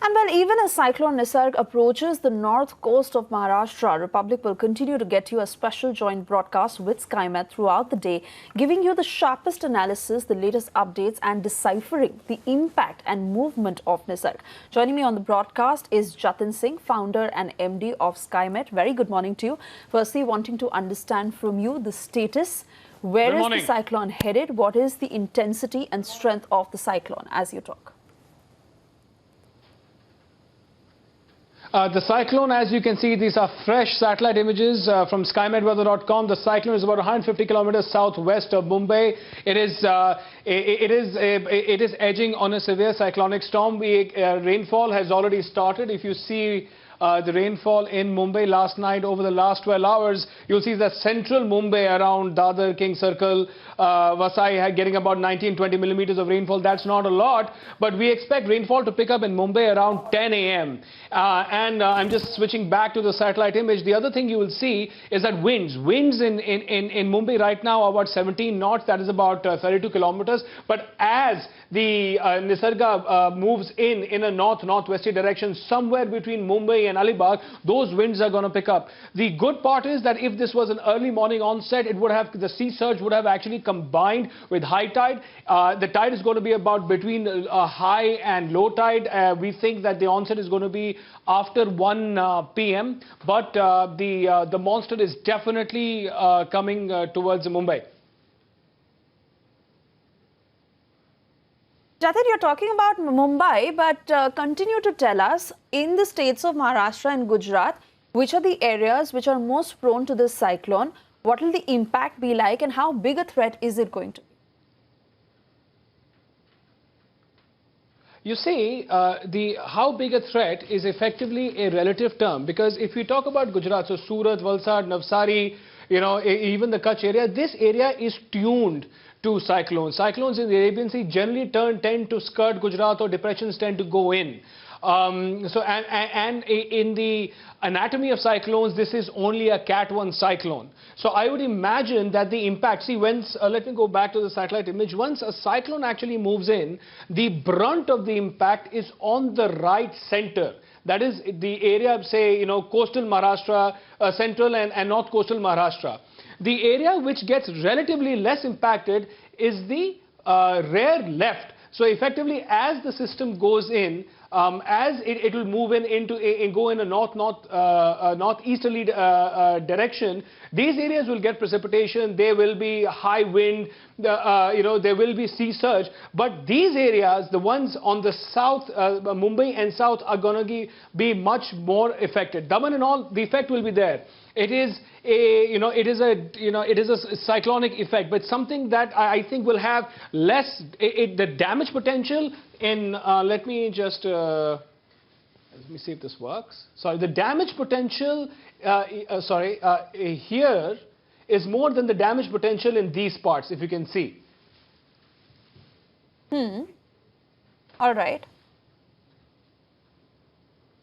And well, even as Cyclone Nisarga approaches the north coast of Maharashtra, Republic will continue to get you a special joint broadcast with Skymet throughout the day, giving you the sharpest analysis, the latest updates and deciphering the impact and movement of Nisarga. Joining me on the broadcast is Jatin Singh, founder and MD of Skymet. Very good morning to you. Firstly, wanting to understand from you the status. Where is the cyclone headed? What is the intensity and strength of the cyclone as you talk? The cyclone, as you can see, these are fresh satellite images from SkyMetWeather.com. The cyclone is about 150 kilometers southwest of Mumbai. It is edging on a severe cyclonic storm. Rainfall has already started. If you see the rainfall in Mumbai last night over the last 12 hours, you'll see that central Mumbai around Dadar, King Circle, Vasai getting about 19-20 millimeters of rainfall. That's not a lot, but we expect rainfall to pick up in Mumbai around 10 a.m. I'm just switching back to the satellite image. The other thing you will see is that winds in Mumbai right now are about 17 knots. That is about 32 kilometers. But as the Nisarga moves in a northwesterly direction, somewhere between Mumbai and Alibag, those winds are going to pick up. The good part is that if this was an early morning onset, the sea surge would have actually combined with high tide. The tide is going to be about between high and low tide. We think that the onset is going to be after 1 p.m. But the monster is definitely coming towards Mumbai. Jatin, you're talking about Mumbai, but continue to tell us, in the states of Maharashtra and Gujarat, which are the areas which are most prone to this cyclone? What will the impact be like and how big a threat is it going to be? You see, how big a threat is effectively a relative term, because if we talk about Gujarat, so Surat, Valsad, Navsari, even the Kutch area, this area is tuned to cyclones. Cyclones in the Arabian Sea generally tend to skirt Gujarat, or depressions tend to go in. And in the anatomy of cyclones, this is only a Cat 1 cyclone. So I would imagine that the impact, see, let me go back to the satellite image. Once a cyclone actually moves in, the brunt of the impact is on the right center. That is the area, say, coastal Maharashtra, central and north coastal Maharashtra. The area which gets relatively less impacted is the rear left. So effectively, as the system goes in, as it will move go in a northeasterly direction, these areas will get precipitation. There will be high wind. There will be sea surge. But these areas, the ones on the south, Mumbai and south, are going to be much more affected. Daman and all, the effect will be there. It is a cyclonic effect, but something that I think will have less. The damage potential in let me see if this works. Sorry, the damage potential here is more than the damage potential in these parts, if you can see. All right.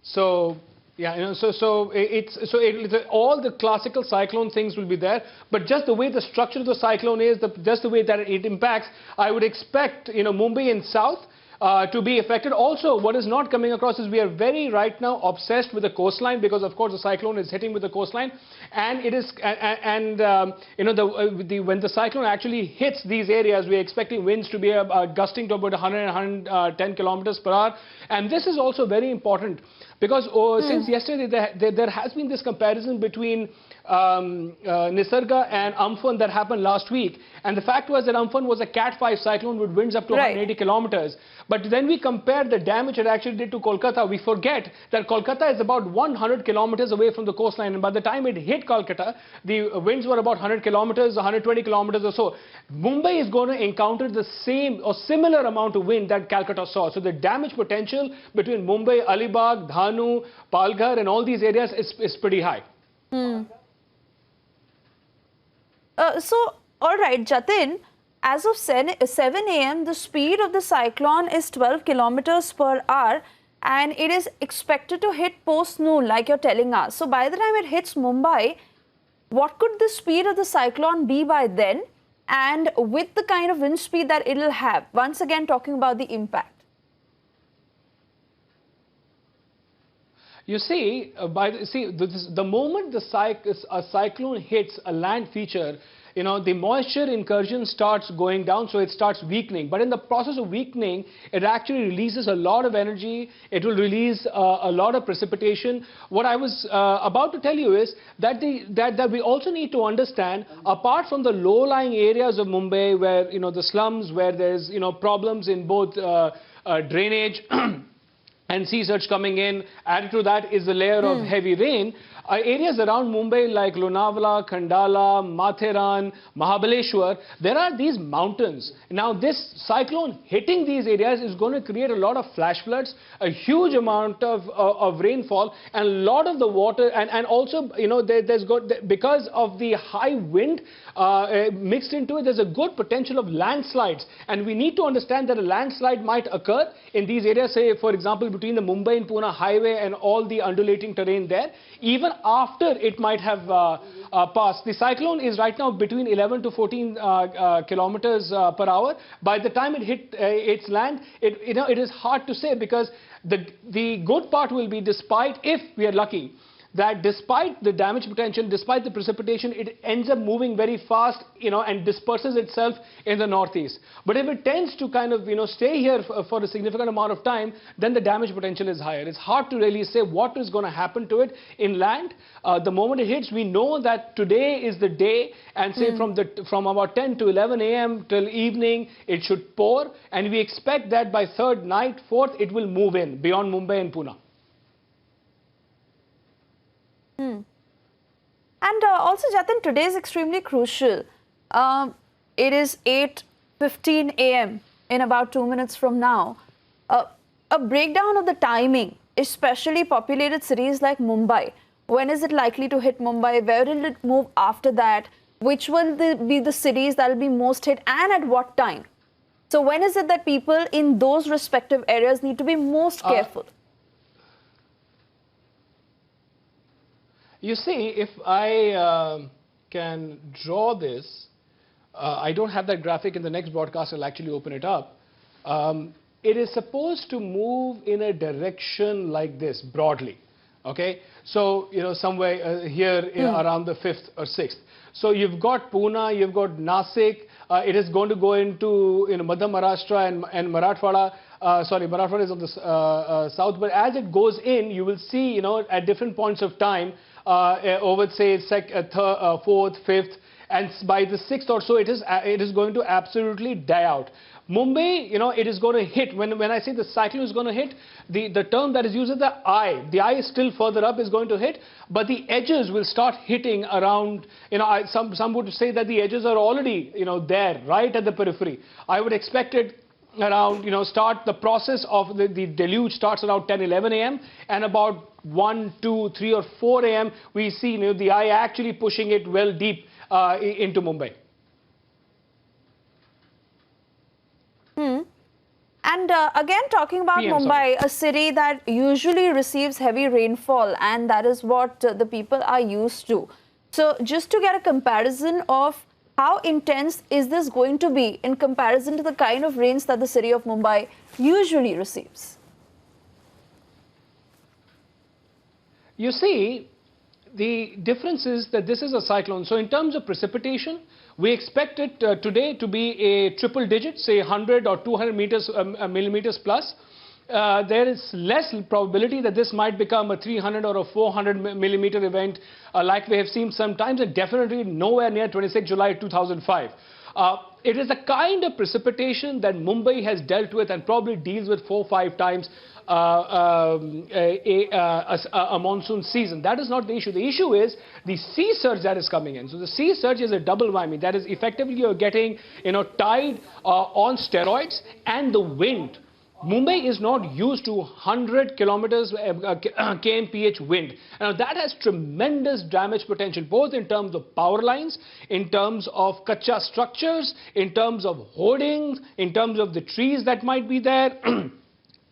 So yeah, all the classical cyclone things will be there, but just the way the structure of the cyclone is, just the way that it impacts, I would expect Mumbai and south to be affected. Also, what is not coming across is we are right now obsessed with the coastline, because of course the cyclone is hitting with the coastline, and it is when the cyclone actually hits these areas, we are expecting winds to be gusting to about 100 and 110 kilometers per hour, and this is also very important because since yesterday there has been this comparison between Nisarga and Amphan that happened last week, and the fact was that Amphan was a Cat 5 cyclone with winds up to 180 kilometers. But then we compare the damage it actually did to Kolkata. We forget that Kolkata is about 100 kilometers away from the coastline, and by the time it hit Kolkata, the winds were about 100 kilometers, 120 kilometers or so. Mumbai is going to encounter the same or similar amount of wind that Calcutta saw. So the damage potential between Mumbai, Alibag, Dhanu, Palghar and all these areas is pretty high. All right, Jatin, as of 7 a.m., the speed of the cyclone is 12 kilometers per hour, and it is expected to hit post-noon, like you're telling us. So by the time it hits Mumbai, what could the speed of the cyclone be by then? And with the kind of wind speed that it'll have, once again talking about the impact. You see, the moment a cyclone hits a land feature, the moisture incursion starts going down, so it starts weakening. But in the process of weakening, it actually releases a lot of energy. It will release a lot of precipitation. What I was about to tell you is that we also need to understand, apart from the low-lying areas of Mumbai, where the slums, where there's problems in both drainage and sea surge coming in, added to that is the layer of heavy rain. Areas around Mumbai like Lonavala, Khandala, Matheran, Mahabaleshwar, there are these mountains. Now this cyclone hitting these areas is going to create a lot of flash floods, a huge amount of rainfall, and a lot of the water, and also because of the high wind mixed into it, there's a good potential of landslides. And we need to understand that a landslide might occur in these areas, say for example between the Mumbai and Pune highway and all the undulating terrain there, even after it might have passed. The cyclone is right now between 11 to 14 kilometers per hour. By the time it hit its land, it is hard to say, because the good part will be, despite, if we are lucky, that despite the damage potential, despite the precipitation, it ends up moving very fast, and disperses itself in the northeast. But if it tends to kind of, stay here for a significant amount of time, then the damage potential is higher. It's hard to really say what is going to happen to it inland. The moment it hits, we know that today is the day, and say from about 10 to 11 a.m. till evening, it should pour, and we expect that by third night, fourth, it will move in beyond Mumbai and Pune. And also, Jatin, today is extremely crucial. It is 8:15 a.m. in about 2 minutes from now. A breakdown of the timing, especially populated cities like Mumbai. When is it likely to hit Mumbai? Where will it move after that? Which will be the cities that will be most hit, and at what time? So when is it that people in those respective areas need to be most careful? You see, if I can draw this, I don't have that graphic. In the next broadcast, I'll actually open it up. It is supposed to move in a direction like this, broadly. Okay, so somewhere here around the 5th or 6th. So you've got Pune, you've got Nasik. It is going to go into Madhya Maharashtra and Marathwada. Sorry, Marathwada is on the south. But as it goes in, you will see at different points of time, over say 4th, 5th, and by the 6th or so, it is going to absolutely die out. Mumbai, it is going to hit. When I say the cyclone is going to hit, the term that is used is the eye. The eye is still further up, is going to hit, but the edges will start hitting around. Some would say that the edges are already there, right at the periphery. I would expect it around, start the process of the deluge starts around 10, 11 a.m. and about 1, 2, 3 or 4 a.m. we see the eye actually pushing it well deep into Mumbai. And again, talking about Mumbai, a city that usually receives heavy rainfall, and that is what the people are used to. So just to get a comparison of how intense is this going to be in comparison to the kind of rains that the city of Mumbai usually receives? You see, the difference is that this is a cyclone. So in terms of precipitation, we expect it today to be a triple digit, say 100 or 200 millimeters plus. There is less probability that this might become a 300 or a 400 millimeter event like we have seen sometimes, and definitely nowhere near 26 July 2005. It is the kind of precipitation that Mumbai has dealt with and probably deals with 4 or 5 times a monsoon season. That is not the issue. The issue is the sea surge that is coming in. So the sea surge is a double whammy. That is effectively you're getting tide on steroids and the wind. Mumbai is not used to 100 kilometers kmph wind. Now that has tremendous damage potential, both in terms of power lines, in terms of kacha structures, in terms of hoardings, in terms of the trees that might be there.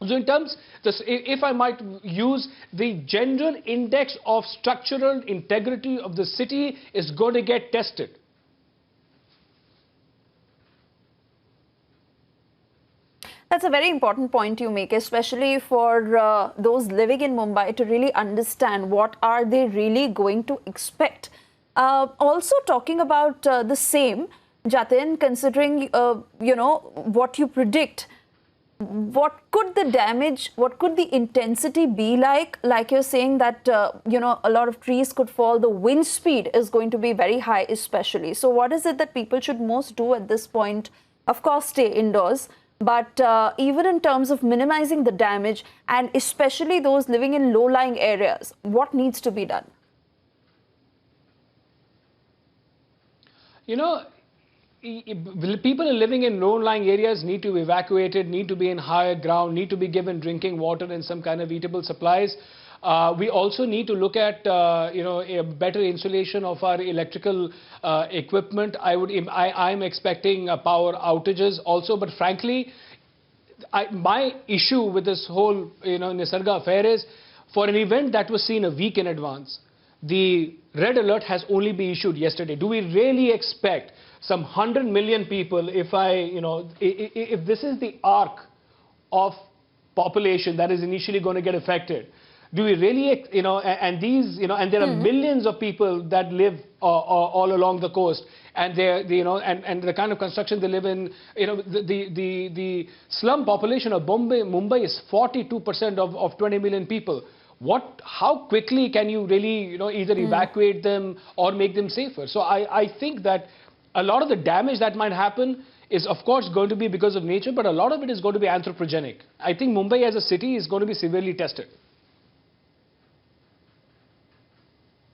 So in terms, if I might use the general index of structural integrity of the city is going to get tested. That's that's a very important point you make, especially for those living in Mumbai to really understand what are they really going to expect. Also talking about the same, Jatin, considering, what you predict, what could the damage, what could the intensity be like? Like you're saying that, a lot of trees could fall, the wind speed is going to be very high especially. So what is it that people should most do at this point? Of course, stay indoors, but even in terms of minimizing the damage and especially those living in low-lying areas, what needs to be done? People living in low-lying areas need to be evacuated, need to be in higher ground, need to be given drinking water and some kind of eatable supplies. We also need to look at, a better insulation of our electrical equipment. I'm expecting power outages also, but frankly, my issue with this whole, Nisarga affair is, for an event that was seen a week in advance, the red alert has only been issued yesterday. Do we really expect some 100 million people, if this is the arc of population that is initially going to get affected, do we really, and there are millions of people that live all along the coast, and and the kind of construction they live in, the slum population of Mumbai is 42% of 20 million people. How quickly can you really, either evacuate them or make them safer? So I think that a lot of the damage that might happen is, of course, going to be because of nature, but a lot of it is going to be anthropogenic. I think Mumbai as a city is going to be severely tested.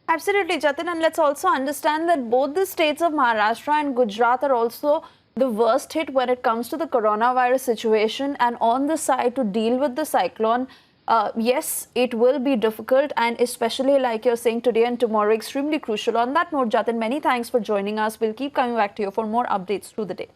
Absolutely, Jatin, and let's also understand that both the states of Maharashtra and Gujarat are also the worst hit when it comes to the coronavirus situation, and on the side to deal with the cyclone. Yes, it will be difficult, and especially like you're saying today and tomorrow, extremely crucial. On that note, Jatin, many thanks for joining us. We'll keep coming back to you for more updates through the day.